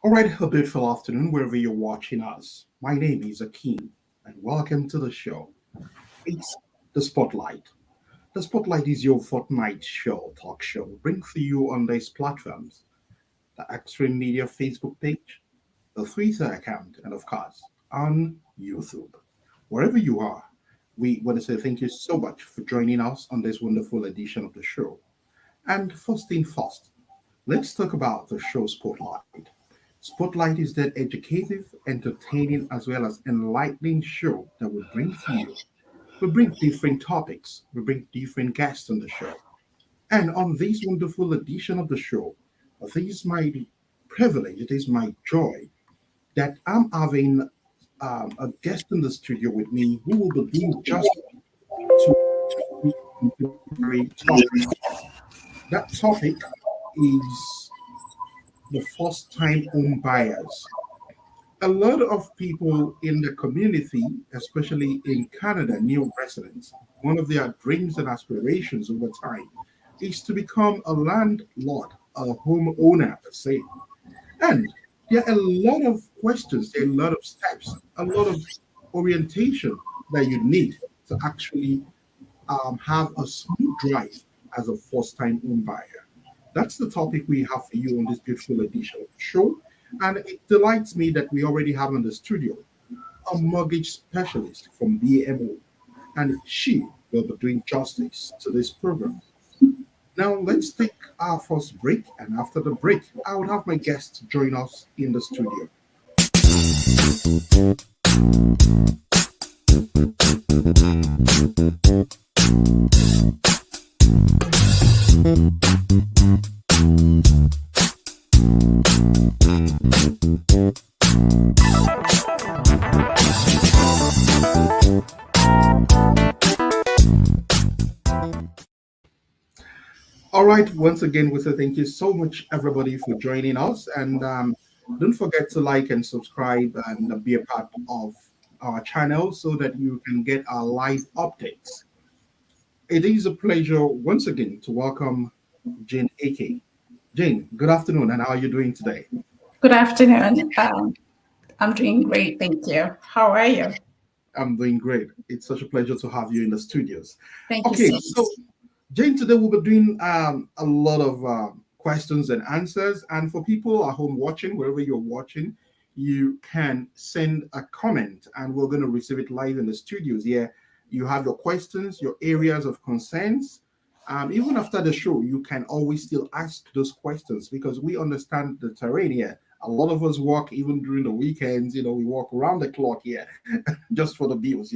All right, a beautiful afternoon wherever you're watching us. My name is Akeem, and welcome to the show. It's the Spotlight. The Spotlight is your fortnight show, talk show, bring for you on these platforms: the Extreme Media Facebook page, the Twitter account, and of course, on YouTube. Wherever you are, we want to say thank you so much for joining us on this wonderful edition of the show. And first thing first, let's talk about the show Spotlight. Spotlight is that educative, entertaining, as well as enlightening show that we bring to you. We bring different topics, we bring different guests on the show. And on this wonderful edition of the show, it is my privilege, it is my joy that I'm having a guest in the studio with me who will be doing just to contemporary topic. That topic is the first time home buyers. A lot of people in the community, especially in Canada, new residents, one of their dreams and aspirations over time is to become a landlord, a homeowner per se. And there are a lot of questions, there are a lot of steps, a lot of orientation that you need to actually have a smooth drive as a first time home buyer. That's the topic we have for you on this beautiful edition of the show. And it delights me that we already have in the studio a mortgage specialist from BMO, and she will be doing justice to this program. Now, let's take our first break, and after the break, I will have my guests join us in the studio. All right, once again, we say thank you so much, everybody, for joining us. And don't forget to like and subscribe and be a part of our channel so that you can get our live updates. It is a pleasure once again to welcome Jane AK. Jane, good afternoon, and how are you doing today? Good afternoon. I'm doing great, thank you. How are you? I'm doing great. It's such a pleasure to have you in the studios. Thank you Okay, so so much. Jane, today we'll be doing a lot of questions and answers. And for people at home watching, wherever you're watching, you can send a comment and we're going to receive it live in the studios here. You have your questions, your areas of concerns. Even after the show, you can always still ask those questions because we understand the terrain here. A lot of us work even during the weekends, we work around the clock here just for the bills.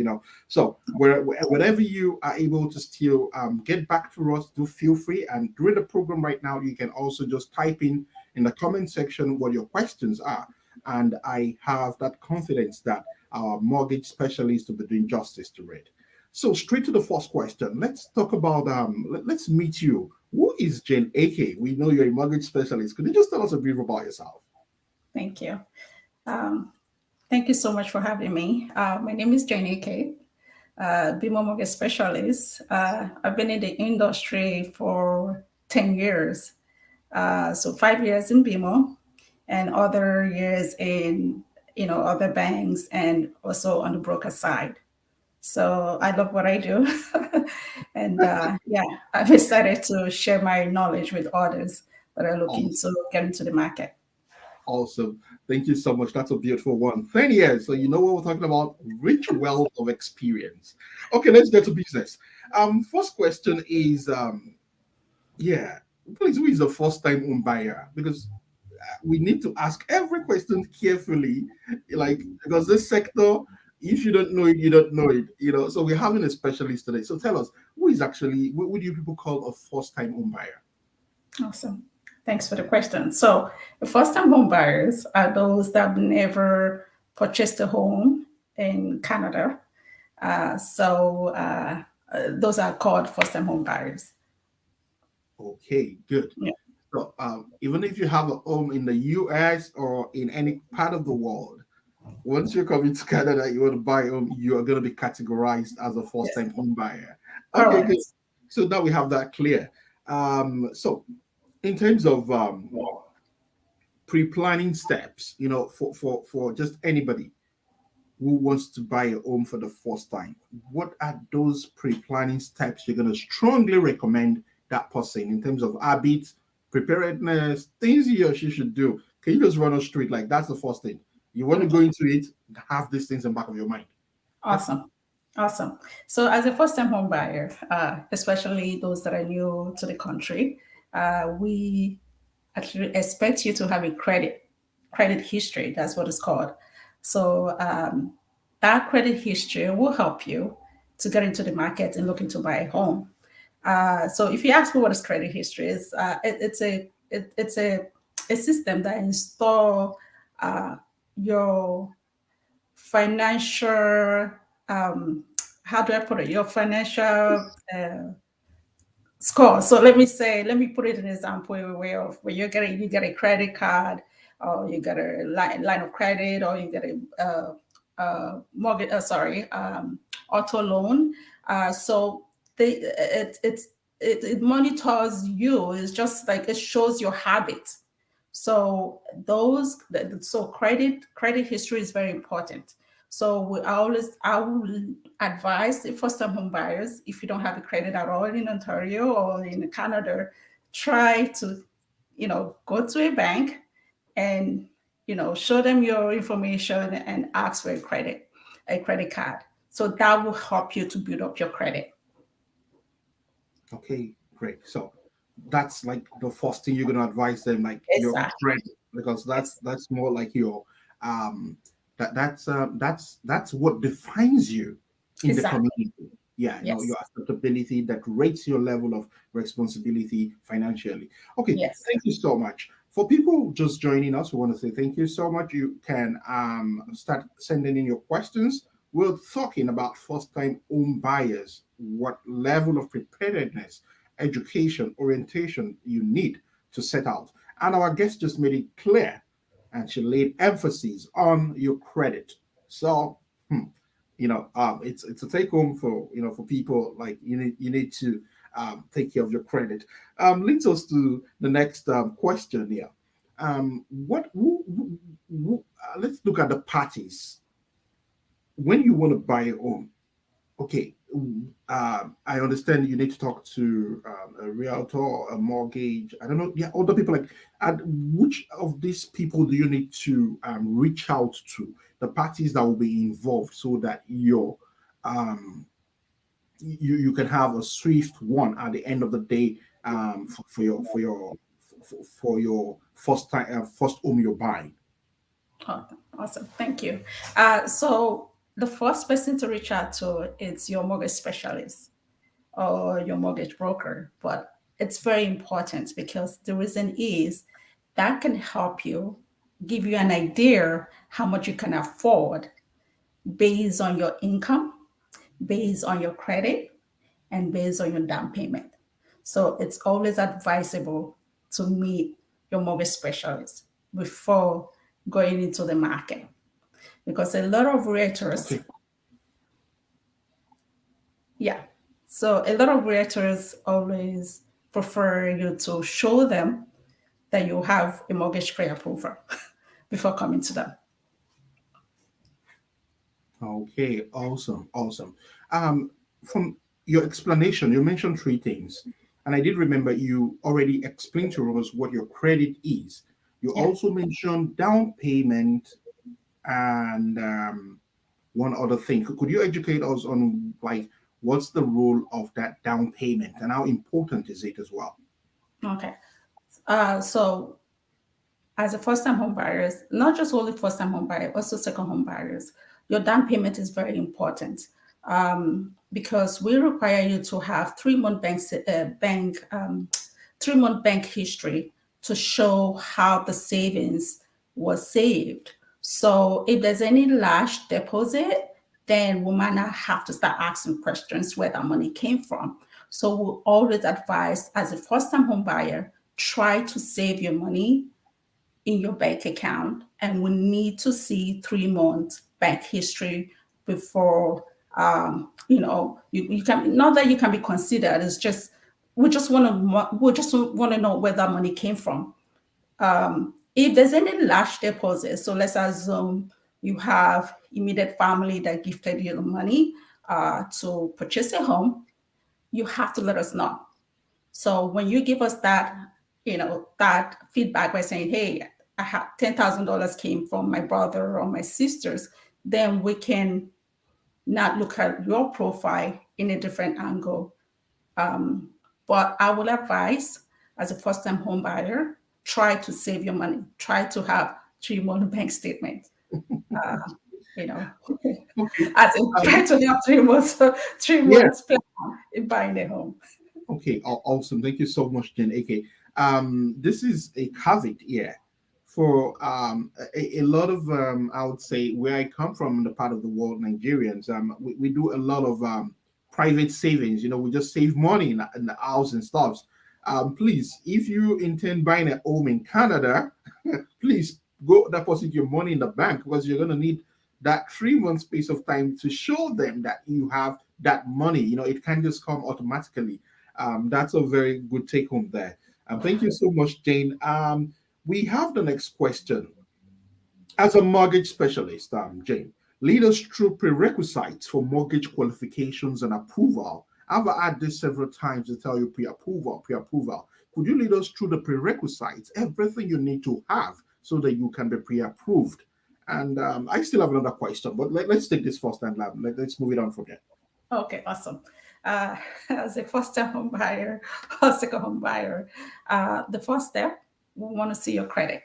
So wherever you are able to still get back to us, do feel free. And during the program right now, you can also just type in the comment section what your questions are. And I have that confidence that our mortgage specialist will be doing justice to it. So straight to the first question. Let's talk about let's meet you. Who is Jane AK? We know you're a mortgage specialist. Could you just tell us a brief about yourself? Thank you. Um, Thank you so much for having me. My name is Jenny K. BMO Mortgage Specialist. I've been in the industry for 10 years. So 5 years in BMO and other years in other banks and also on the broker side. So I love what I do. And yeah, I've decided to share my knowledge with others that are looking to get into the market. Awesome. Thank you so much. That's a beautiful one. 10 years. So you know what we're talking about? Rich wealth of experience. Okay, let's get to business. First question is yeah, please, who is the first time home buyer? Because we need to ask every question carefully, like because this sector, if you don't know it, you don't know it. So we're having a specialist today. So tell us, who is actually what would you people call a first time home buyer? Awesome. Thanks for the question. So, the first time home buyers are those that have never purchased a home in Canada. Those are called first time home buyers. Okay, good. Yeah, So even if you have a home in the US or in any part of the world, once you're coming to Canada, you want to buy a home, you are going to be categorized as a first yes, time home buyer. Okay, good. correct. So now we have that clear. So in terms of pre-planning steps, for just anybody who wants to buy a home for the first time, what are those pre-planning steps you're going to strongly recommend that person in terms of habits, preparedness, things he or she should do? Can you just run us through it? Like, that's the first thing. You want to go Okay. into it, have these things in the back of your mind. Let's go. Awesome. Awesome. So, as a first time home buyer, especially those that are new to the country, we actually expect you to have a credit history. That's what it's called. So, that credit history will help you to get into the market and looking to buy a home. So, if you ask me what is credit history, it's a system that install your financial, um, how do I put it? Your financial score. So let me put it in an example way of where you get a credit card, or you get a line of credit, or you get a mortgage. Sorry, auto loan. So it monitors you. It's just like it shows your habits. So credit history is very important. So I will advise the first time home buyers, if you don't have a credit at all in Ontario or in Canada, try to, go to a bank and, show them your information and ask for a credit card. So that will help you to build up your credit. Okay, great. So that's like the first thing you're gonna advise them, like your Exactly. credit, because Yes. that's more like your um that's what defines you in the Exactly. community. Yeah, Yes. your acceptability that rates your level of responsibility financially. Okay, Yes. thank you so much. For people just joining us, we want to say thank you so much. You can start sending in your questions. We're talking about first time home buyers, what level of preparedness, education, orientation you need to set out. And our guest just made it clear, and she laid emphasis on your credit. So, it's a take home for for people. Like, you need to take care of your credit. Leads us to the next question here. What let's look at the parties when you want to buy a home. Okay, I understand you need to talk to a realtor, a mortgage. I don't know. Yeah, other people like. And which of these people do you need to reach out to? The parties that will be involved, so that um, you can have a swift one at the end of the day, for your first home you're buying. Oh, awesome. Thank you. So the first person to reach out to is your mortgage specialist or your mortgage broker. But it's very important because the reason is that can help you give you an idea how much you can afford based on your income, based on your credit, and based on your down payment. So it's always advisable to meet your mortgage specialist before going into the market, because a lot of realtors, Okay. yeah, so a lot of realtors always prefer you to show them that you have a mortgage pre-approval before coming to them. Okay, awesome, awesome. From your explanation, you mentioned three things, and I did remember you already explained to us what your credit is. You Yeah. also mentioned down payment and one other thing. Could you educate us on, like, what's the role of that down payment and how important is it as well? Okay. So as a first-time home buyers, not just only first-time home buyer, also second home buyers, your down payment is very important, because we require you to have 3 month bank 3 month bank history to show how the savings was saved. So if there's any large deposit, then we might not have to start asking questions where that money came from. So we always advise, as a first-time home buyer, try to save your money in your bank account, and we need to see 3 months bank history before, you can, not that you can be considered. It's just we just want to know where that money came from. If there's any large deposit, so let's assume you have immediate family that gifted you the money to purchase a home, you have to let us know. So when you give us that, that feedback by saying, "Hey, I have $10,000 came from my brother or my sisters," then we can not look at your profile in a different angle. But I will advise, as a first-time home buyer, try to save your money. Try to have 3 month bank statements. Uh, you know, Okay. as in try Um, to have 3 months, three yeah. months plan in buying a home. Okay. Awesome. Thank you so much, Jen. Okay. This is a caveat here for a lot of I would say where I come from in the part of the world, Nigerians. We do a lot of private savings. We just save money in the house and stuff. Please, if you intend buying a home in Canada, please go deposit your money in the bank because you're going to need that 3 month space of time to show them that you have that money. It can't just come automatically. That's a very good take home there. Thank you so much, Jane. We have the next question. As a mortgage specialist, Jane, lead us through prerequisites for mortgage qualifications and approval. I've had this several times to tell you pre-approval, pre-approval. Could you lead us through the prerequisites, everything you need to have so that you can be pre-approved? And I still have another question, but let's take this first and let's move it on from there. Okay, awesome. Uh, as a first-time home buyer or second home buyer, the first step, we want to see your credit.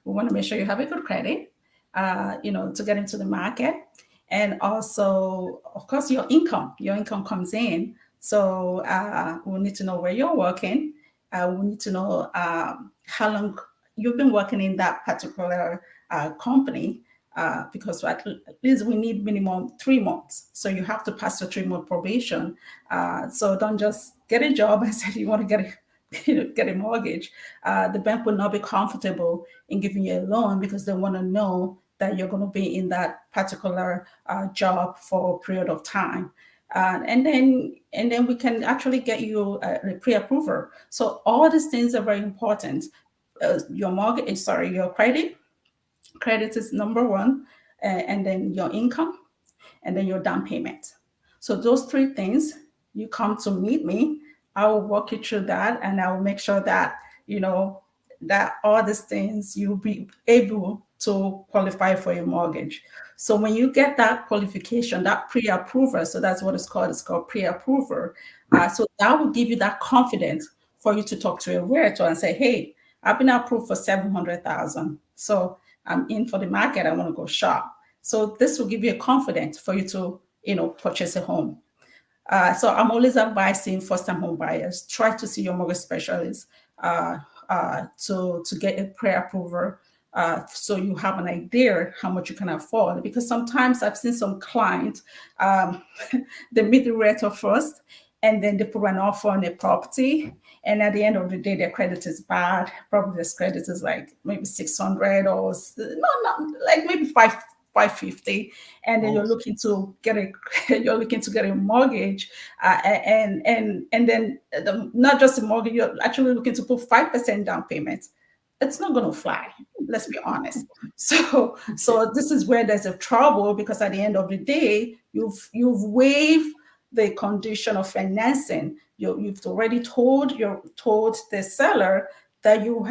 We want to make sure you have a good credit, to get into the market. And also, of course, your income. Your income comes in. So we need to know where you're working. We need to know how long you've been working in that particular company, because at least we need minimum 3 months. So you have to pass your 3 month probation. So don't just get a job and say you want to get a mortgage. The bank will not be comfortable in giving you a loan because they want to know that you're going to be in that particular job for a period of time. And then we can actually get you a pre-approval. So all these things are very important. Your mortgage, sorry, your credit is number one, and then your income, and then your down payment. So those three things, you come to meet me, I will walk you through that, and I will make sure that you know that all these things you'll be able to qualify for your mortgage. So when you get that qualification, that pre-approval, so that's what it's called pre-approval. So that will give you that confidence for you to talk to a realtor and say, "Hey, I've been approved for 700,000. So I'm in for the market. I want to go shop." So this will give you a confidence for you to, purchase a home. So I'm always advising first-time home buyers, try to see your mortgage specialist to get a pre-approval, so you have an idea how much you can afford. Because sometimes I've seen some clients, um, they meet the realtor first, and then they put an offer on a property, and at the end of the day, their credit is bad. Probably their credit is like maybe 600, or no, not like maybe 550, and then Oh, you're looking to get a mortgage, and then not just a mortgage, you're actually looking to put 5% down payment. It's not going to fly. Let's be honest. So this is where there's a trouble, because at the end of the day, you've waived the condition of financing. You've already told the seller that you're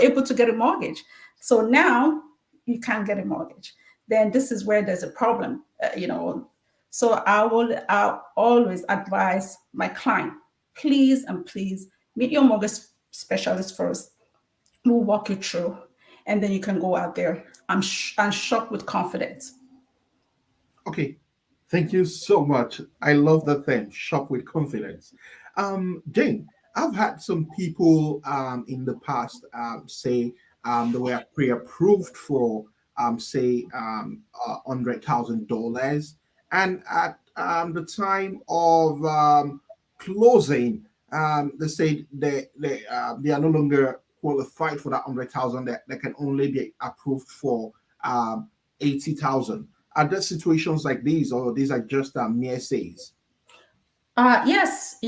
able to get a mortgage. So now you can't get a mortgage. Then this is where there's a problem. So I always advise my client, please and please meet your mortgage specialist first. We'll walk you through, and then you can go out there and shop with confidence. okay. Thank you so much. I love the thing, shop with confidence. Jane, I've had some people in the past say they were pre-approved for say $100,000, and at the time of closing, they say they are no longer qualified for that 100,000. That they can only be approved for 80,000. Are there situations like these, or these are just mere says? Yes,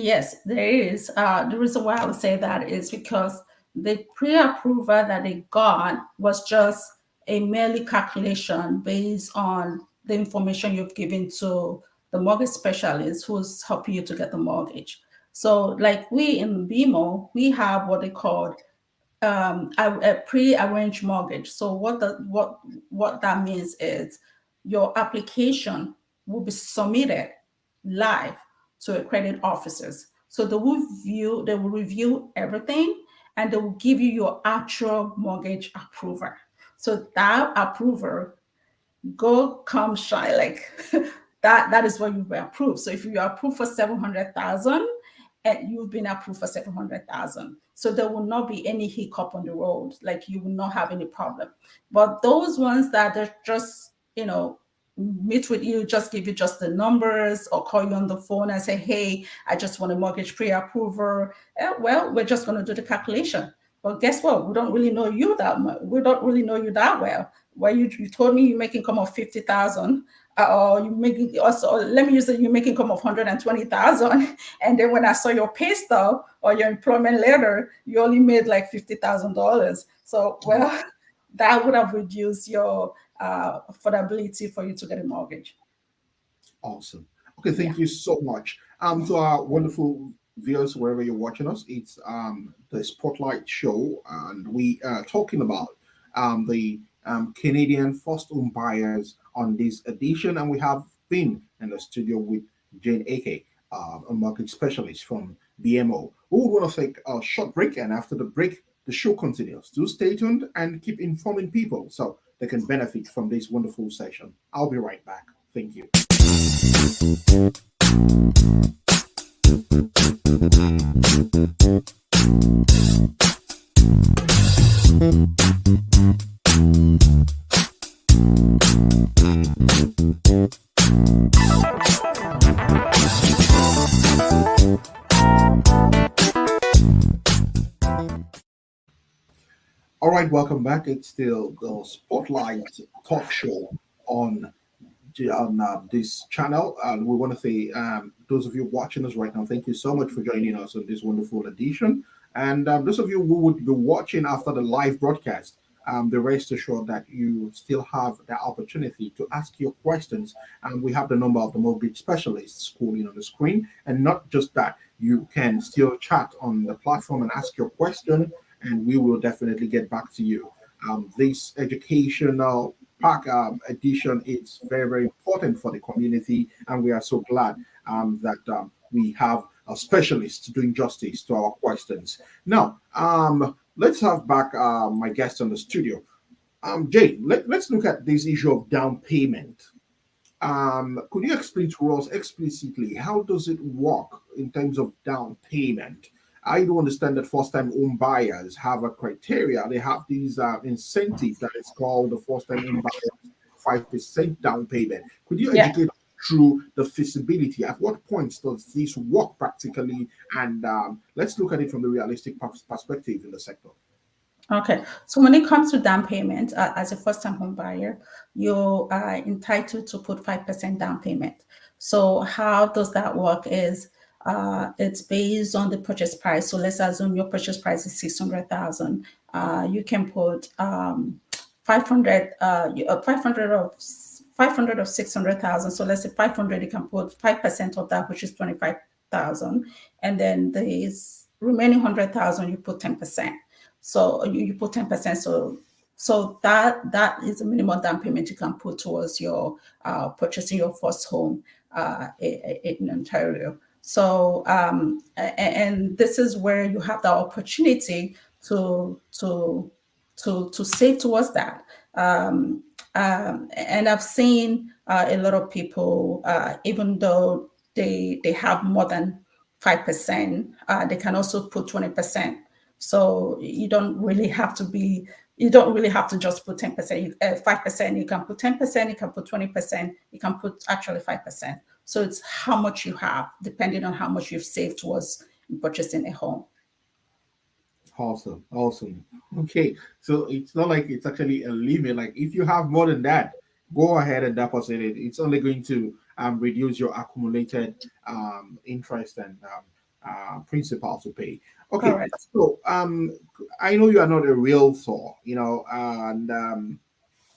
there is. The reason why I would say that is because The pre-approval that they got was just a merely calculation based on the information you've given to the mortgage specialist who's helping you to get the mortgage. So, like we in BMO, we have what they call a pre-arranged mortgage. So what that means is your application will be submitted live to a credit officers. So they will review everything and they will give you your actual mortgage approval. So that approver go come shine like that is what you've been approved. So if you are approved for 700,000 and you've been approved for 700,000, so there will not be any hiccup on the road, like you will not have any problem. But those ones that are just, meet with you, just give you just the numbers or call you on the phone and say, hey, I just want a mortgage pre-approver. Well, we're just going to do the calculation. Well, guess what? We don't really know you that much. We don't really know you that well. Well, you told me you make income of 50,000, or you making also. Let me use it. You make income of 120,000, and then when I saw your pay stub or your employment letter, you only made like $50,000. So, well, that would have reduced your affordability for you to get a mortgage. Awesome. Okay, Yeah. thank you so much. To our wonderful viewers wherever you're watching us, it's the Spotlight Show, and we are talking about the Canadian first home buyers on this edition, and we have been in the studio with Jane Ake, a market specialist from BMO. We would want to take a short break, and after the break, the show continues. Do stay tuned and keep informing people so they can benefit from this wonderful session. I'll be right back. Thank you. All right, welcome back. It's still the Spotlight Talk Show on this channel, and we want to say those of you watching us right now, thank you so much for joining us on this wonderful edition. And those of you who would be watching after the live broadcast, the rest assured that you still have the opportunity to ask your questions. And we have the number of the mortgage specialists calling on the screen. And not just that, you can still chat on the platform and ask your question, and we will definitely get back to you. This educational park edition is very, very important for the community, and we are so glad that we have a specialist doing justice to our questions. Now, let's have back my guest on the studio. Jane, let's look at this issue of down payment. Could you explain to us explicitly how does it work in terms of down payment? I do understand that first-time home buyers have a criteria. They have these incentive that is called the first-time home buyer 5% down payment. Could you Yeah. educate us through the feasibility? At what points does this work practically? And let's look at it from the realistic perspective in the sector. Okay, so when it comes to down payment, as a first-time home buyer, you are entitled to put 5% down payment. So how does that work? Is it's based on the purchase price. So let's assume your purchase price is 600,000. You can put 500, 500 of 600,000. So let's say 500. You can put 5% of that, which is 25,000, and then the remaining 100,000 you put 10%. So you put 10%. So that is the minimum down payment you can put towards your purchasing your first home in Ontario. So and this is where you have the opportunity to save towards that. And I've seen a lot of people, even though they have more than 5%, they can also put 20%. So you don't really have to just put 10%, 5%. You can put 10%, you can put 20%, you can put actually 5%. So it's how much you have, depending on how much you've saved towards purchasing a home. Awesome, awesome. Okay, so it's not like it's actually a limit. Like if you have more than that, go ahead and deposit it. It's only going to reduce your accumulated interest and principal to pay. Okay, Correct. so I know you are not a realtor, and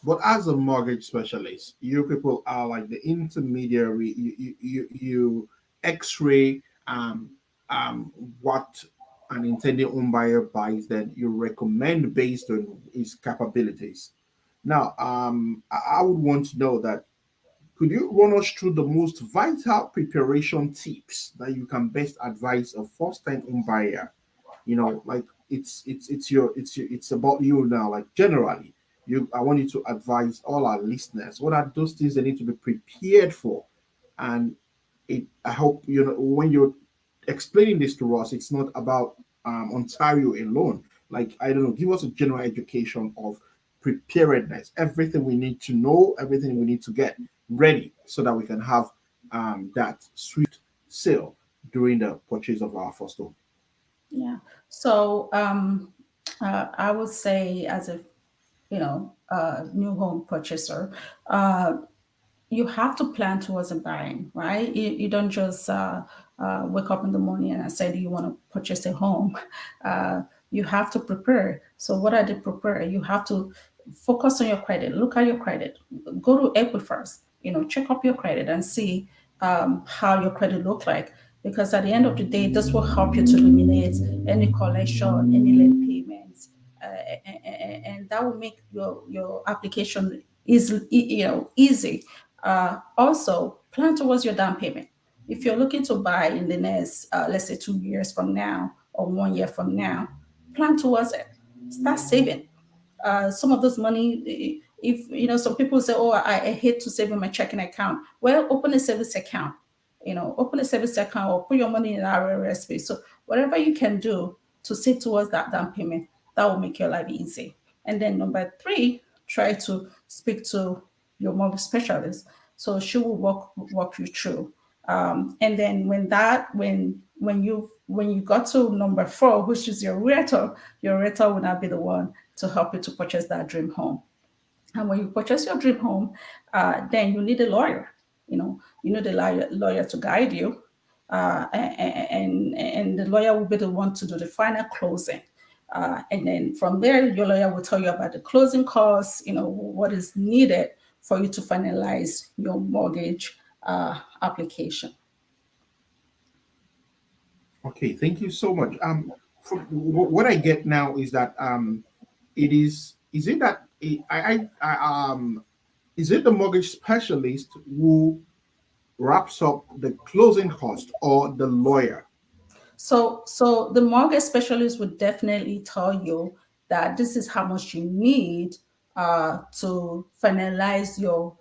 but as a mortgage specialist, you people are like the intermediary. You X-ray um what an intended home buyer buys, then you recommend based on his capabilities. Now, I would want to know that, could you run us through the most vital preparation tips that you can best advise a first-time home buyer? Like it's about you now. Like generally, I want you to advise all our listeners what are those things they need to be prepared for, and I hope when you're explaining this to us, it's not about Ontario alone. Like, I don't know, give us a general education of preparedness, everything we need to know, everything we need to get ready so that we can have that swift sale during the purchase of our first home. Yeah. So I would say, as a new home purchaser, uh, you have to plan towards a buying, right? You don't just wake up in the morning and say you want to purchase a home. Uh, you have to prepare. So what are the prepare? You have to focus on your credit. Look at your credit. Go to April first. Check up your credit and see how your credit look like. Because at the end of the day, this will help you to eliminate any collection, any late payments, and that will make your application easy. Also, plan towards your down payment. If you're looking to buy in the next, let's say, 2 years from now or 1 year from now, plan towards it. Start saving. Some of this money, if some people say, oh, I hate to save in my checking account. Well, open a savings account. Open a savings account or put your money in an RRS space. So whatever you can do to save towards that down payment, that will make your life easy. And then number three, try to speak to your mortgage specialist, so she will walk you through. And then when you got to number four, which is your realtor will not be the one to help you to purchase that dream home. And when you purchase your dream home, then you need a lawyer. You need a lawyer to guide you, and the lawyer will be the one to do the final closing. And then from there, your lawyer will tell you about the closing costs. What is needed for you to finalize your mortgage application. Okay, thank you so much. What I get now is that it is it that is it the mortgage specialist who wraps up the closing cost or the lawyer? So the mortgage specialist would definitely tell you that this is how much you need to finalize your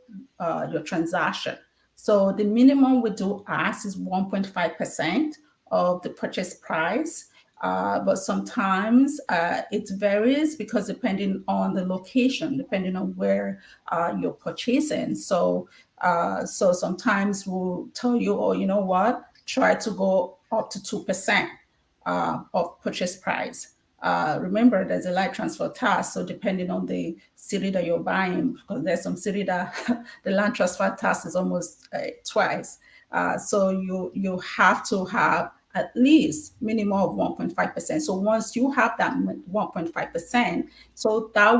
transaction. So the minimum we do ask is 1.5% of the purchase price. But sometimes it varies because depending on the location, depending on where you're purchasing. So sometimes we'll tell you, oh, you know what, try to go up to 2% of purchase price. Remember, there's a light transfer tax, so depending on the city that you're buying, because there's some city that the land transfer tax is almost twice. So you have to have at least minimum of 1.5%. So once you have that 1.5%, so that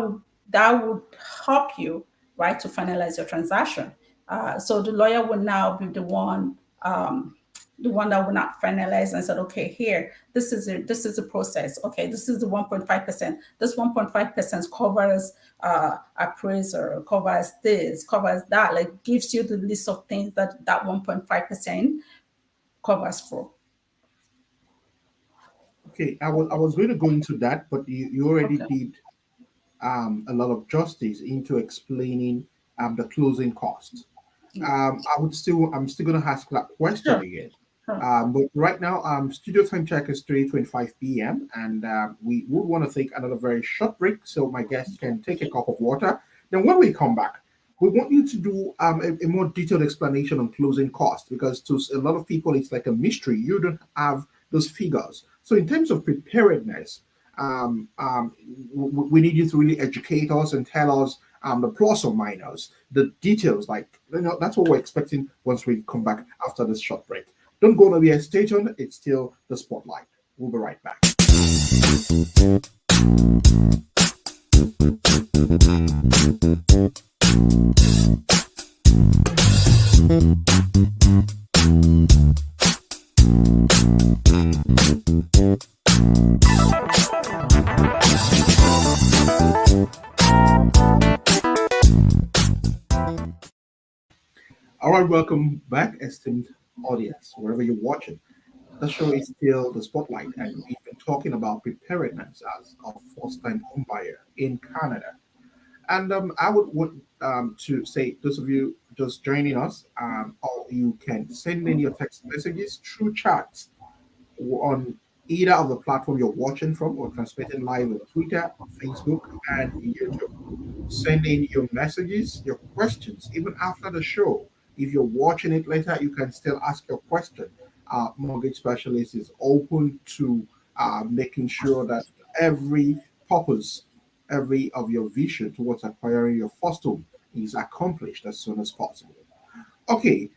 would help you, right, to finalize your transaction. So the lawyer will now be the one that will not finalize and said, okay, here, this is the process. Okay, this is the 1.5%. This 1.5% covers appraiser, covers this, covers that, like gives you the list of things that 1.5% covers for. Okay, I was going to go into that, but you already Okay. did a lot of justice into explaining the closing costs. Yeah. I'm still going to ask that question Sure. again. Sure. But right now, studio time check is 3:25 p.m. and we would want to take another very short break so my guests can take a cup of water. Then when we come back, we want you to do a more detailed explanation on closing costs, because to a lot of people it's like a mystery. You don't have those figures. So in terms of preparedness, um, um, we need you to really educate us and tell us the plus or minus, the details. Like that's what we're expecting once we come back after this short break. Don't go nowhere. Stay tuned. It's still the spotlight. We'll be right back. All right, welcome back, esteemed audience, wherever you're watching. The show is still the spotlight, and we've been talking about preparedness as a first-time homebuyer in Canada. And I would want to say, those of you just joining us, or you can send in your text messages through chats on either of the platform you're watching from or transmitting live on Twitter, Facebook, and YouTube. Send in your messages, your questions, even after the show. If you're watching it later, you can still ask your question. Mortgage specialist is open to making sure that every purpose, every of your vision towards acquiring your first home is accomplished as soon as possible. Okay,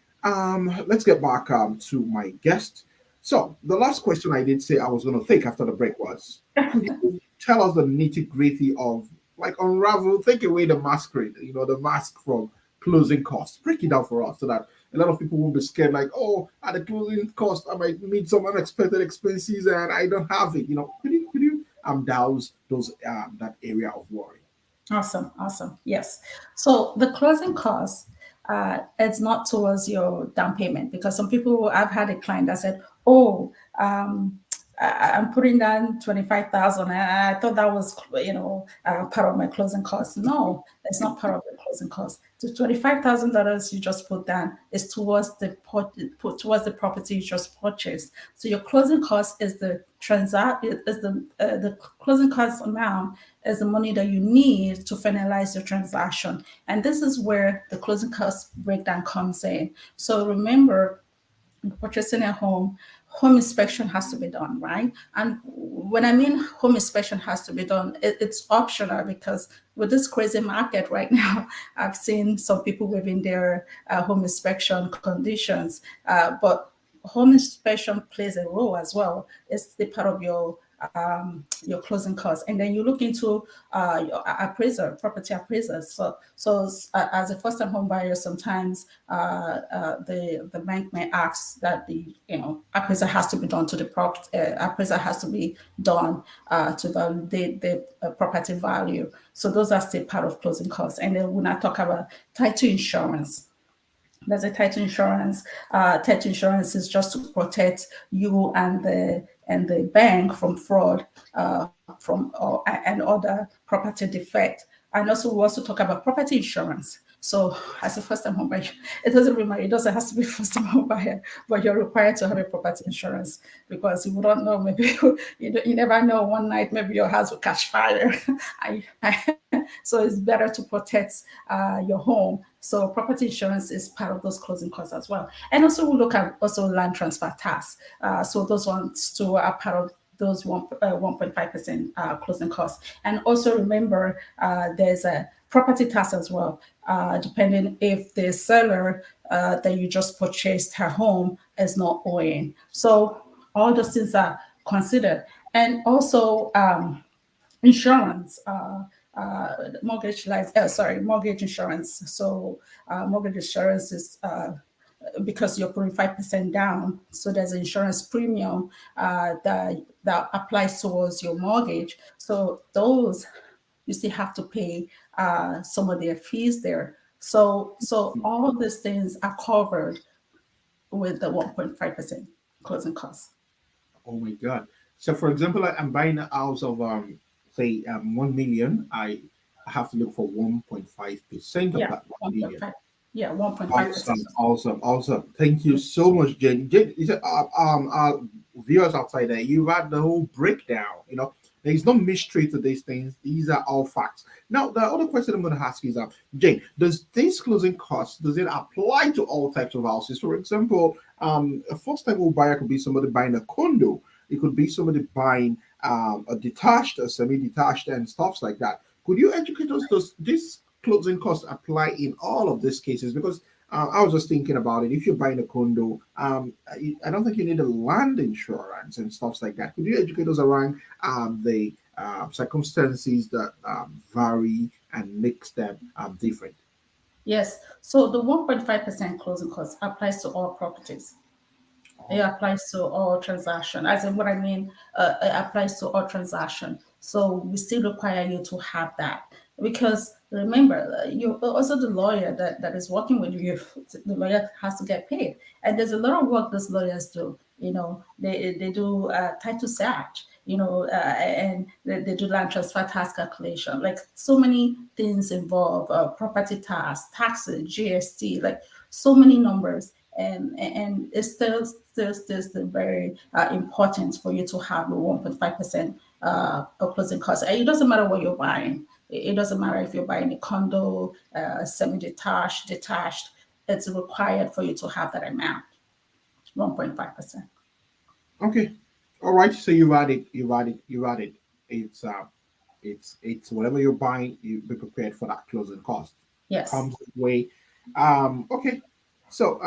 let's get back to my guest. So the last question I did say I was going to take after the break was, could you tell us the nitty gritty of like unravel, take away the masquerade, the mask from closing costs, break it down for us so that a lot of people won't be scared, like, oh, at the closing cost, I might meet some unexpected expenses and I don't have it. Could you douse those that area of worry? Awesome, awesome. Yes. So the closing costs, it's not towards your down payment because some people, I've had a client that said, "Oh, I'm putting down 25,000. I thought that was, part of my closing costs." No, it's not part of the closing costs. The $25,000 you just put down is towards put towards the property you just purchased. So your closing cost is the closing cost amount is the money that you need to finalize your transaction, and this is where the closing cost breakdown comes in. So remember, purchasing a home inspection has to be done, right? And when I mean home inspection has to be done, it's optional because with this crazy market right now, I've seen some people within their home inspection conditions, but home inspection plays a role as well. It's the part of your closing costs, and then you look into your property appraisers. So as a first-time home buyer, sometimes the bank may ask that the appraisal has to be done to the property. Appraisal has to be done to the property value. So those are still part of closing costs. And then when I talk about title insurance, there's a title insurance. Title insurance is just to protect you and the bank from fraud, and other property defect. And also, we also talk about property insurance. So, as a first-time home buyer, it doesn't really matter. It doesn't have to be first-time home buyer, but you're required to have a property insurance because you don't know. Maybe you never know. One night, maybe your house will catch fire. So it's better to protect your home. So property insurance is part of those closing costs as well. And also we look at also land transfer tax. So those ones too are part of those 1.5% closing costs. And also remember, there's a property tax as well, depending if the seller that you just purchased her home is not owing. So all those things are considered. And also insurance, mortgage insurance. So mortgage insurance is because you're putting 5% down. So there's an insurance premium that applies towards your mortgage. So those you still have to pay some of their fees there. So all these things are covered with the 1.5% closing costs. Oh my God. So for example, I'm buying a house of say 1 million. I have to look for 1.5% of Yeah, that 1 million. 1.5. Yeah, 1.5%. Awesome, awesome, awesome. Thank you so much, Jen. Jen, is it, viewers outside there, you've had the whole breakdown. There is no mystery to these things. These are all facts. Now, the other question I'm going to ask is, Jane, does this closing cost does it apply to all types of houses? For example, a first-time home buyer could be somebody buying a condo. It could be somebody buying a detached, a semi-detached, and stuff like that. Could you educate us? Does this closing costs apply in all of these cases? Because I was just thinking about it. If you're buying a condo, I don't think you need a land insurance and stuff like that. Could you educate us around the circumstances that vary and makes them different? Yes. So the 1.5% closing cost applies to all properties. It Oh, applies to all transaction. As in what I mean, it applies to all transaction. So we still require you to have that because remember, you also the lawyer that is working with you. The lawyer has to get paid, and there's a lot of work those lawyers do. They do title search. And they do land transfer tax calculation. Like so many things involve property tax, taxes, GST, like so many numbers and it's still very important for you to have the 1.5% closing cost. And it doesn't matter what you're buying. It doesn't matter if you're buying a condo, semi-detached, detached. It's required for you to have that amount, 1.5%. okay. All right. So you've added, you've added. It's it's whatever you're buying, you be prepared for that closing cost. Yes. Comes the way. Okay. So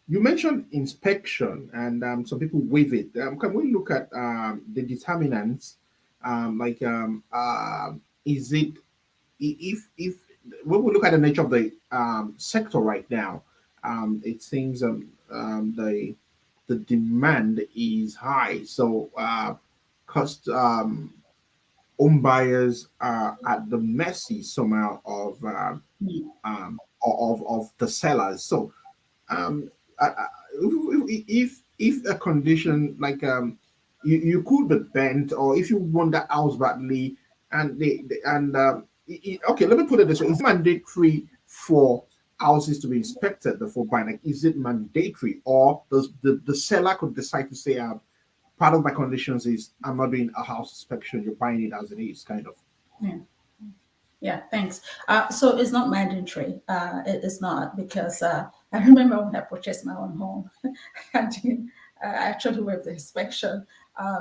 you mentioned inspection, and some people waive it. Can we look at the determinants? Like, is it if when we look at the nature of the sector right now, it seems the demand is high. So, cost home buyers are at the mercy somehow of the sellers. So, um, if a condition like you could be bent, or if you want that house badly, and okay, let me put it this way: is it mandatory for houses to be inspected before buying? Like, is it mandatory, or does the seller could decide to say, part of my conditions is I'm not doing a house inspection, you're buying it as it is, kind of. Yeah. Yeah, thanks. So it's not mandatory. It's not because I remember when I purchased my own home, I did actually waive the inspection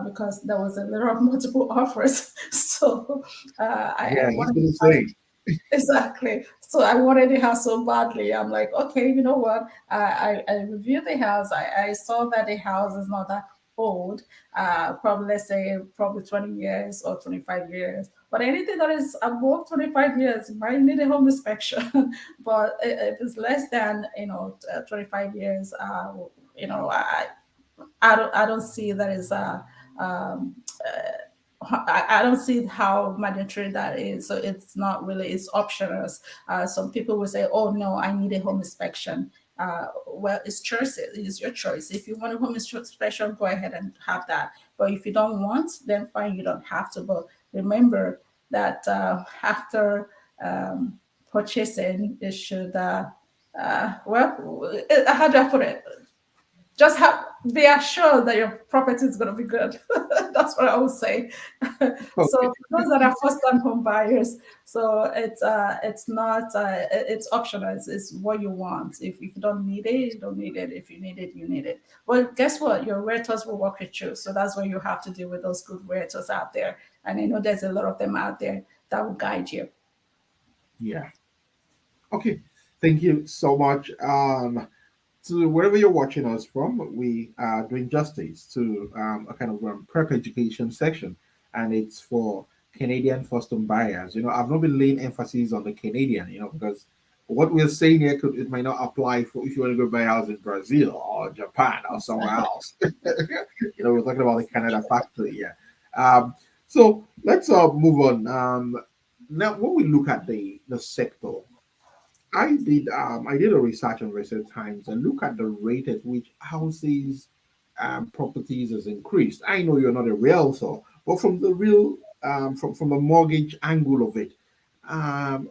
because there was a lot of multiple offers. So I Yeah, that's wanted what the I'm house. saying. Exactly. So I wanted the house so badly. I'm like, okay, you know what? I reviewed the house. I saw that the house is not that old. Probably let's say probably 20 years or 25 years. But anything that is above 25 years might need a home inspection. But if it's less than 25 years, you know, I I don't see that as a um, I don't see how mandatory that is. So it's not really, it's optional. Some people will say, oh no, I need a home inspection. Well, it's choice. It's your choice. If you want a home inspection, go ahead and have that. But if you don't want, then fine, you don't have to. But remember that after purchasing, it should, how do I put it? Just have be assured that your property is going to be good. That's what I would say. So Okay. for those that are first-time home buyers, so it's not it's optional. It's what you want. If you don't need it, you don't need it. If you need it, you need it. Well, guess what? Your realtors will work with you. So that's why you have to deal with those good realtors out there. And I know there's a lot of them out there that will guide you. Yeah. Okay. Thank you so much. To wherever you're watching us from, we are doing justice to a kind of prep education section, and it's for Canadian first home buyers. I've not been laying emphasis on the Canadian, because what we're saying here it might not apply for if you want to go buy a house in Brazil or Japan or somewhere else. We're talking about the Canada factor here. So let's move on. Now, when we look at the sector, I did a research on recent times and look at the rate at which houses properties has increased. I know you're not a realtor, but from the real from the mortgage angle of it, um,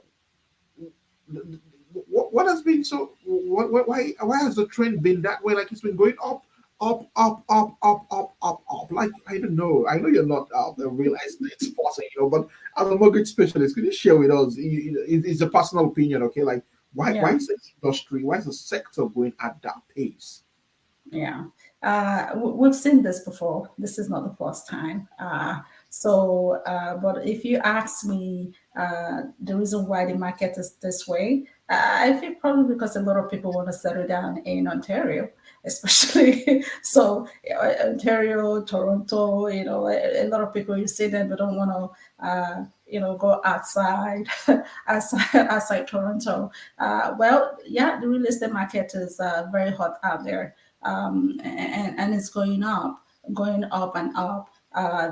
what has been so why has the trend been that way? Like, it's been going up, up, up, up, up, up, up, up. Like, I don't know. I know you're not the real estate person, but as a mortgage specialist, could you share with us? It's a personal opinion, okay? Like, why Yeah. is the industry, why is the sector going at that pace? Yeah, we've seen this before. This is not the first time. But if you ask me, The reason why the market is this way, I feel probably because a lot of people want to settle down in Ontario, especially so Ontario, Toronto. A lot of people you see them, they don't want to, go outside, outside Toronto. Well, yeah, the real estate market is very hot out there, and it's going up and up.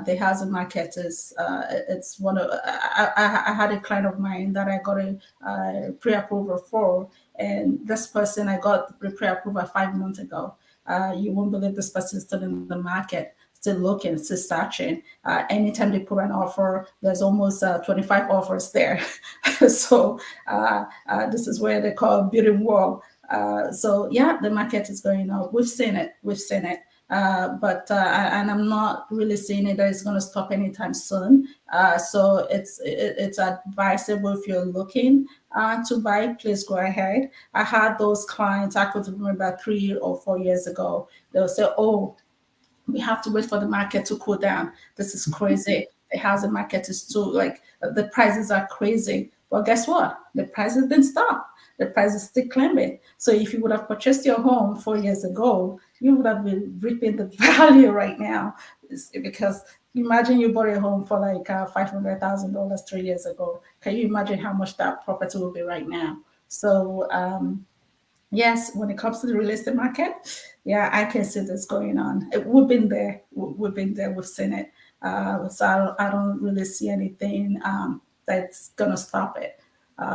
The housing market is it's one of I had a client of mine that I got a pre-approval for, and this person I got the pre-approval 5 months ago. You won't believe this person is still in the market, still looking, still searching. Anytime they put an offer, there's almost 25 offers there. So this is where they call bidding war. So yeah, the market is going up. We've seen it. We've seen it. And I'm not really seeing it that it's going to stop anytime soon. So it's advisable if you're looking to buy, please go ahead. I had those clients I could remember 3 or 4 years ago. They'll say, "Oh, we have to wait for the market to cool down. This is crazy. The housing market is too like the prices are crazy." Well, guess what? The prices didn't stop. The prices still climbing. So if you would have purchased your home 4 years ago, you would have been reaping the value right now. Because imagine you bought a home for like $500,000 3 years ago. Can you imagine how much that property will be right now? So yes, when it comes to the real estate market, yeah, I can see this going on. We've been there. We've been there. We've seen it. So I don't really see anything that's going to stop it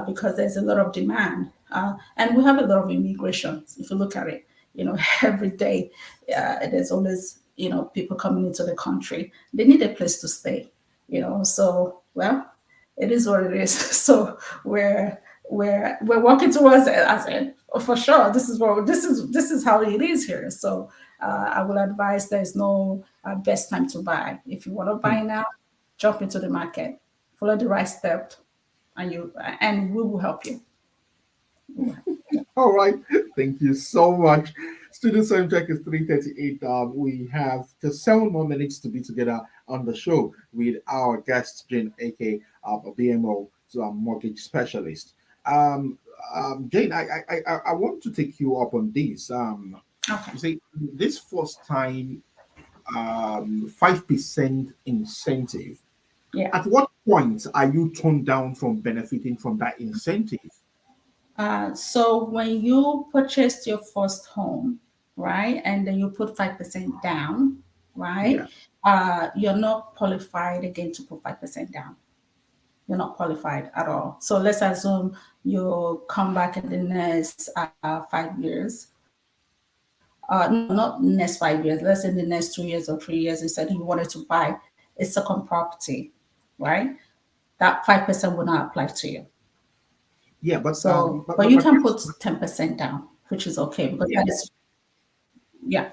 because there's a lot of demand. And we have a lot of immigration. If you look at it, every day there's always, people coming into the country. They need a place to stay, So, well, it is what it is. So we're working towards it. I said, oh, for sure, this is how it is here. So I will advise there's no best time to buy. If you want to buy now, jump into the market, follow the right step, and we will help you. All right. Thank you so much. Student time check is 3:38. We have just 7 more minutes to be together on the show with our guest, Jane, aka a BMO, so a mortgage specialist. Um, Jane, I want to take you up on this. Okay. You see, this first time 5% incentive. Yeah. At what point are you turned down from benefiting from that incentive? So when you purchased your first home, right, and then you put 5% down, right, Yeah. you're not qualified again to put 5% down. You're not qualified at all. So let's assume you come back in the next 5 years. No, not next 5 years. Let's say in the next 2 years or 3 years, you said you wanted to buy a second property, right? That 5% will not apply to you. Yeah, So, but but you my can question, put 10% down, which is okay because yeah, that is, yeah.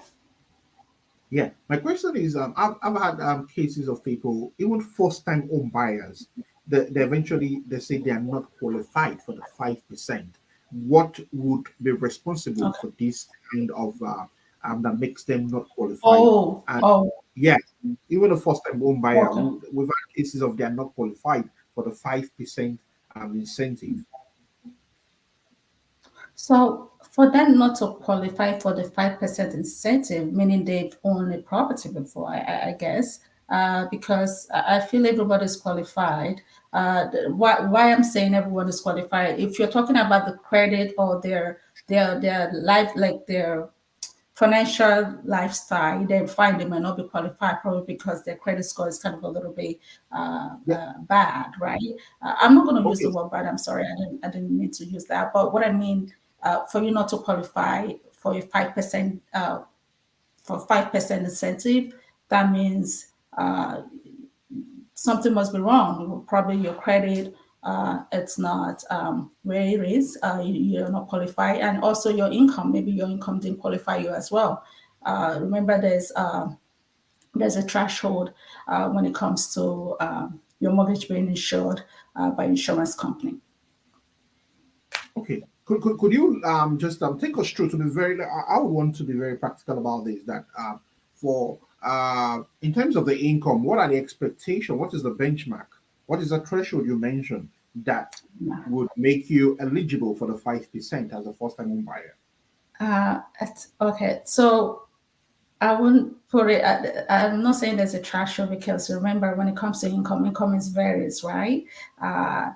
yeah. My question is, I've had cases of people, even first-time home buyers, they eventually they say they are not qualified for the 5%. What would be responsible Okay. for this kind of that makes them not qualified? Oh, And oh, yeah, even a first-time home buyer, okay. we've had cases of they are not qualified for the 5% incentive. So for them not to qualify for the 5% incentive, meaning they've owned a property before, I guess, because I feel everybody's qualified. Why I'm saying everyone is qualified, if you're talking about the credit or their life, like their financial lifestyle, then fine, they might not be qualified probably because their credit score is kind of a little bit Yeah. bad, right? I'm not going to use the Okay. word bad. I'm sorry, I didn't mean to use that. But what I mean, for you not to qualify for a 5% for 5% incentive, that means something must be wrong. Probably your credit, it's not where it is. You're not qualified, and also your income. Maybe your income didn't qualify you as well. Remember, there's a threshold when it comes to your mortgage being insured by insurance company. Okay. Could you just take us through to be very I would want to be very practical about this that for in terms of the income, what are the expectation? What is the benchmark What is the threshold you mentioned that Yeah. would make you eligible for the 5% as a first-time home buyer? Okay, so I wouldn't put it. I'm not saying there's a threshold because remember, when it comes to income, income is varies, right? But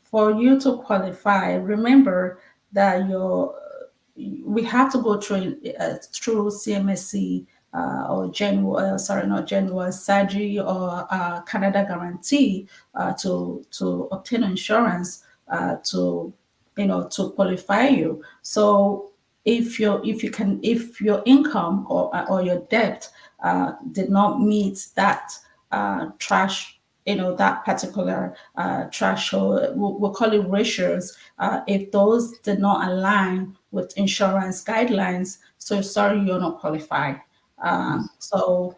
for you to qualify, remember that we have to go through CMSC or sorry, not General Surgery or Canada Guarantee to obtain insurance to to qualify you. So if your income or your debt did not meet that trash that particular threshold, we'll call it ratios. If those did not align with insurance guidelines, so sorry, you're not qualified. So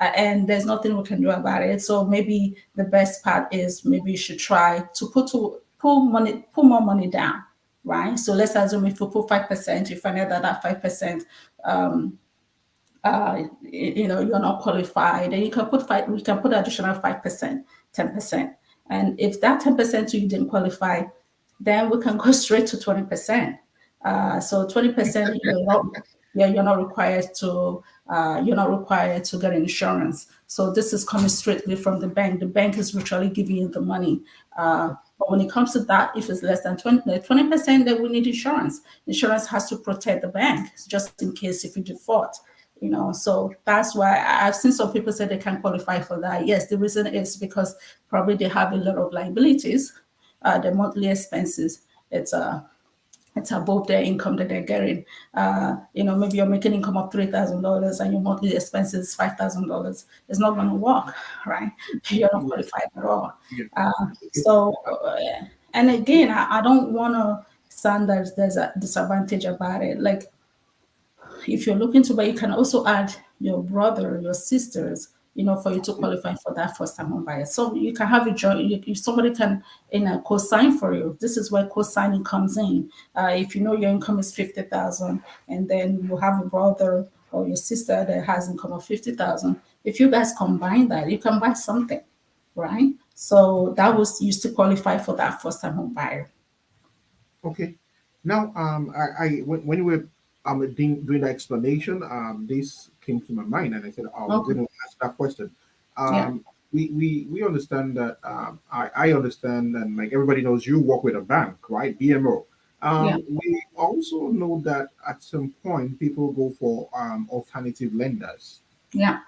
and there's nothing we can do about it. So maybe the best part is maybe you should try to put more money down, right? So let's assume if you put 5%, you find out that 5% you're not qualified, then you can put additional 5%, 10%. And if that 10% you didn't qualify, then we can go straight to 20%. So 20% you're not required to get insurance. So this is coming strictly from the bank. The bank is literally giving you the money. But when it comes to that, if it's less than 20%, then we need insurance. Insurance has to protect the bank just in case if you default. So that's why I've seen some people say they can't qualify for that. Yes, the reason is because probably they have a lot of liabilities, the monthly expenses. It's above their income that they're getting. Maybe you're making income of $3,000 and your monthly expenses is $5,000. It's not going to work, right? You're not Yeah, qualified at all. yeah. So, and again, I don't want to sound that there's a disadvantage about it. Like if you're looking to buy, you can also add your brother, your sisters, for you to qualify for that first time home buyer. So you can have a joint, somebody can co-sign for you. This is where co-signing comes in. If you know your income is 50,000 and then you have a brother or your sister that has income of 50,000, if you guys combine that, you can buy something, right? So that was used to qualify for that first time home buyer. Okay. Now, when you were doing the explanation, this came to my mind, and I said, "Oh, I'm Okay. going to ask that question." Yeah. We understand that. I understand, and like everybody knows, you work with a bank, right? BMO. Yeah. We also know that at some point people go for alternative lenders. Yeah.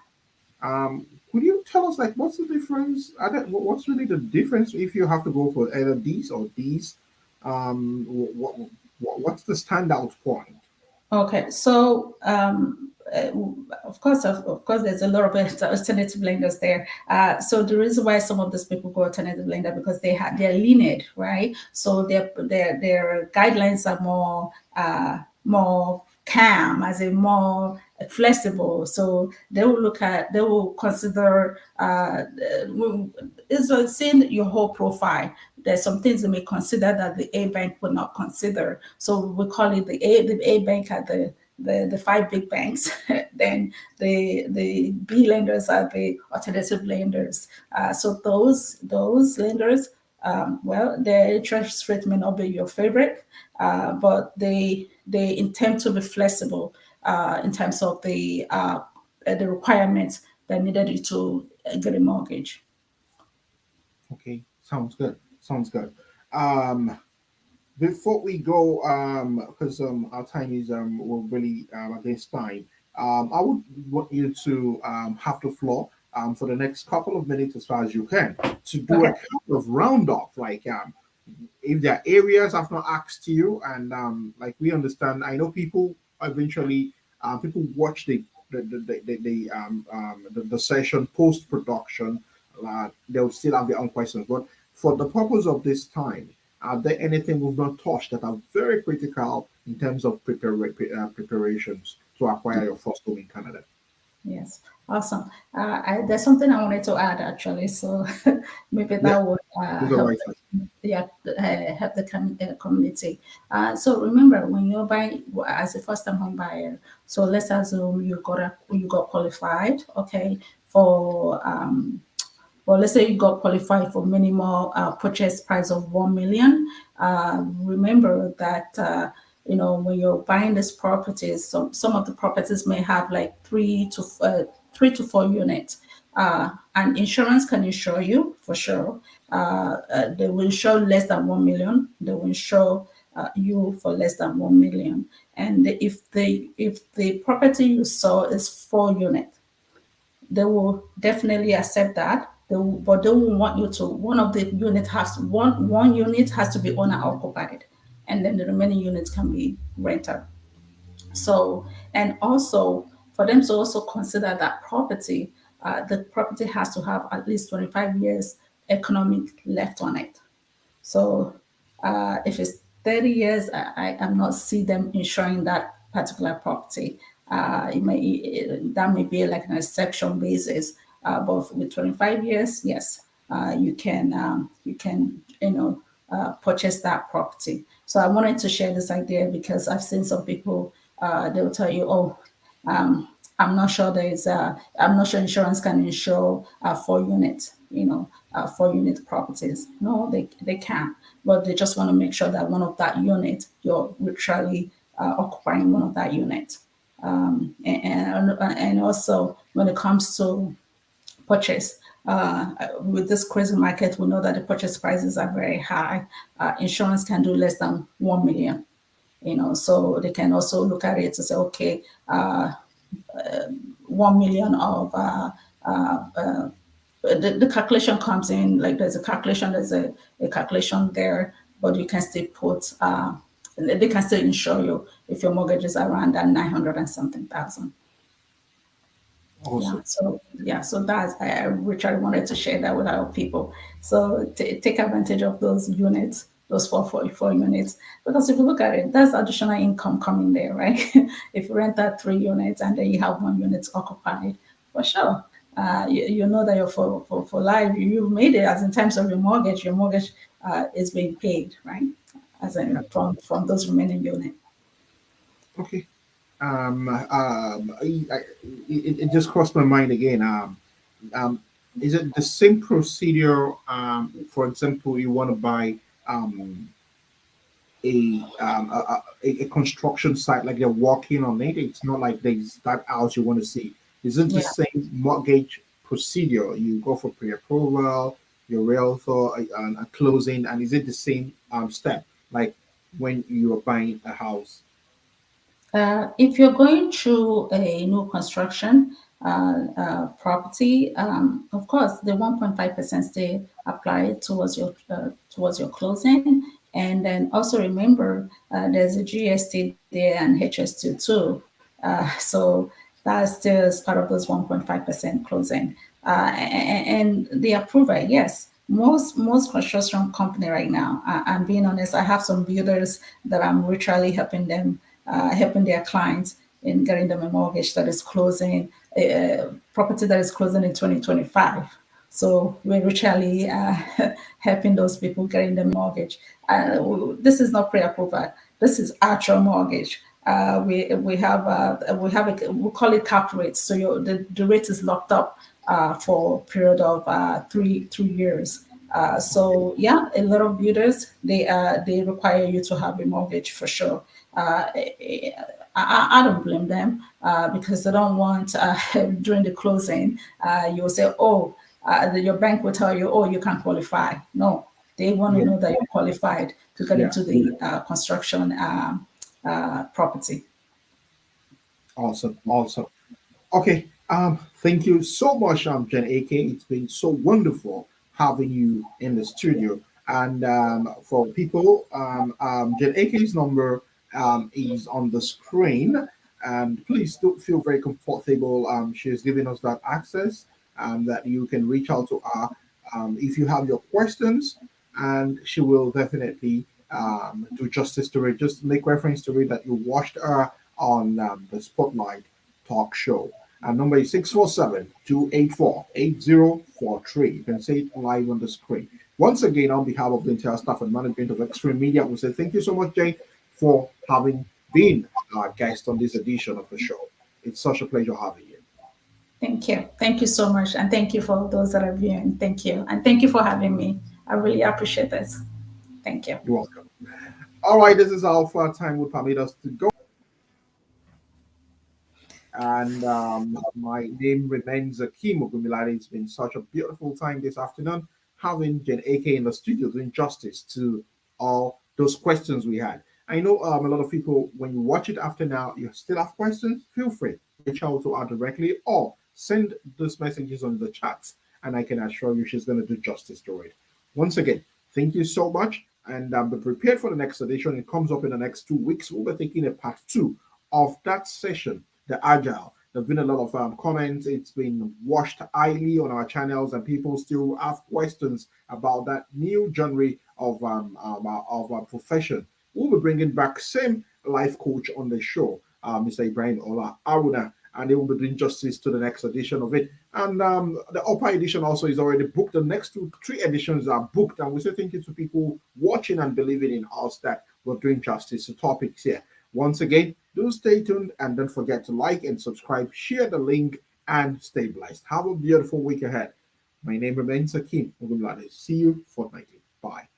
Could you tell us like what's the difference? What's really the difference if you have to go for either these or these? What's the standout point? Okay, so of course, there's a lot of alternative lenders there. So the reason why some of these people go alternative lender because they're lenient, right? So their guidelines are more calm, as in more flexible. So they will consider is seeing your whole profile. There's some things they may consider that the A bank would not consider. So we call it the A bank at the five big banks. Then the B lenders are the alternative lenders. So those lenders, well, their interest rate may not be your favorite, but they intend to be flexible in terms of the requirements that needed you to get a mortgage. Okay, sounds good. Sounds good. Um, Before we go, because our time is we're really against time. I would want you to have the floor for the next couple of minutes as far as you can to do a Okay. kind of roundup, like if there are areas I've not asked you, and like we understand, I know people eventually people watch the session post production. They'll still have their own questions, but for the purpose of this time, are there anything we've not touched that are very critical in terms of preparations to acquire your first home in Canada? Yes, awesome. There's something I wanted to add actually, so maybe Yeah, that would those are help. right. Yeah, help the community. So remember, when you're buying as a first-time home buyer, so let's assume you got qualified, okay, for But let's say you got qualified for minimal purchase price of 1 million. Remember that when you're buying these properties, some of the properties may have like 3 to 4 units. And insurance can insure you for sure. They will insure less than 1 million. They will insure you for less than 1 million. And if the property you saw is 4 units, they will definitely accept that. But they will want you to, one of the unit has one unit has to be owner occupied, and then the remaining units can be rented. So, and also for them to also consider that property, the property has to have at least 25 years economic left on it. So if it's 30 years, I am not see them insuring that particular property. That may be like an exception basis, but with 25 years, yes, you can purchase that property. So I wanted to share this idea because I've seen some people, they will tell you, oh, um, I'm not sure insurance can insure 4 units, 4 unit properties. No, they can, but they just want to make sure that one of that unit, you're literally occupying one of that unit. And also when it comes to purchase. With this crazy market, we know that the purchase prices are very high. Insurance can do less than 1 million. So they can also look at it to say, okay, 1 million of the calculation comes in, like there's a calculation there, but you can still put they can still insure you if your mortgage is around that 900 and something thousand. Yeah, Awesome. so that's I Richard wanted to share that with our people. So take advantage of those units, those 444 units, because if you look at it, that's additional income coming there, right? If you rent that 3 units and then you have 1 unit occupied, for sure. You know that you're for life. You've made it as in terms of your mortgage. Your mortgage is being paid, right? As Yeah. in from those remaining units. Okay. It just crossed my mind again. Um, is it the same procedure? For example, you want to buy um, a construction site, like they're working on it. It's not like there's that house you want to see. Is it the Yeah. same mortgage procedure? You go for pre-approval, your realtor, and a closing, and is it the same step like when you're buying a house? If you're going through a new construction property, of course, the 1.5% stay apply towards your closing, and then also remember there's a GST there and HS2 too. So that still is part of those 1.5% closing. And the approval, yes. Most construction company right now, I'm being honest, I have some builders that I'm literally helping their clients in getting them a mortgage that is closing, property that is closing in 2025. So we're literally helping those people getting the mortgage. This is not pre-approval. This is actual mortgage. We call it cap rate. So the rate is locked up for a period of 3 years. So yeah, a lot of builders they require you to have a mortgage for sure. I don't blame them because they don't want during the closing you'll say, oh, your bank will tell you, oh, you can qualify. No, they want to Yeah, know that you're qualified to get yeah, into the construction property. awesome, awesome. Okay, thank you so much, Jen AK. It's been so wonderful having you in the studio. And for people, Jen AK's number is on the screen. And please do feel very comfortable. She's giving us that access that you can reach out to her if you have your questions, and she will definitely do justice to it. Just make reference to it that you watched her on the Spotlight talk show. Our number is 647-284-8043. You can see it live on the screen. Once again, on behalf of the entire staff and management of Extreme Media, we say thank you so much, Jay, for having been our guest on this edition of the show. It's such a pleasure having you. Thank you. Thank you so much. And thank you for those that are viewing. Thank you. And thank you for having me. I really appreciate this. Thank you. You're welcome. All right, this is how far time would permit us to go. And my name remains Akim Ogumilade. It's been such a beautiful time this afternoon having Jen AK in the studio doing justice to all those questions we had. I know a lot of people, when you watch it after now, you still have questions. Feel free, reach out to her directly or send those messages on the chats, and I can assure you she's going to do justice to it. Once again, thank you so much, and be prepared for the next edition. It comes up in the next 2 weeks. We'll be taking a part two of that session, the agile. There've been a lot of comments. It's been watched highly on our channels, and people still have questions about that new genre of profession. We'll be bringing back same life coach on the show, Mr. Ibrahim Ola Aruna, and they will be doing justice to the next edition of it. And the upper edition also is already booked. The next two, three editions are booked, and we say thank you to people watching and believing in us that we're doing justice to topics here. Once again, do stay tuned and don't forget to like and subscribe, share the link, and stay blessed. Have a beautiful week ahead. My name remains Akim Ogumlade. See you fortnightly. Bye.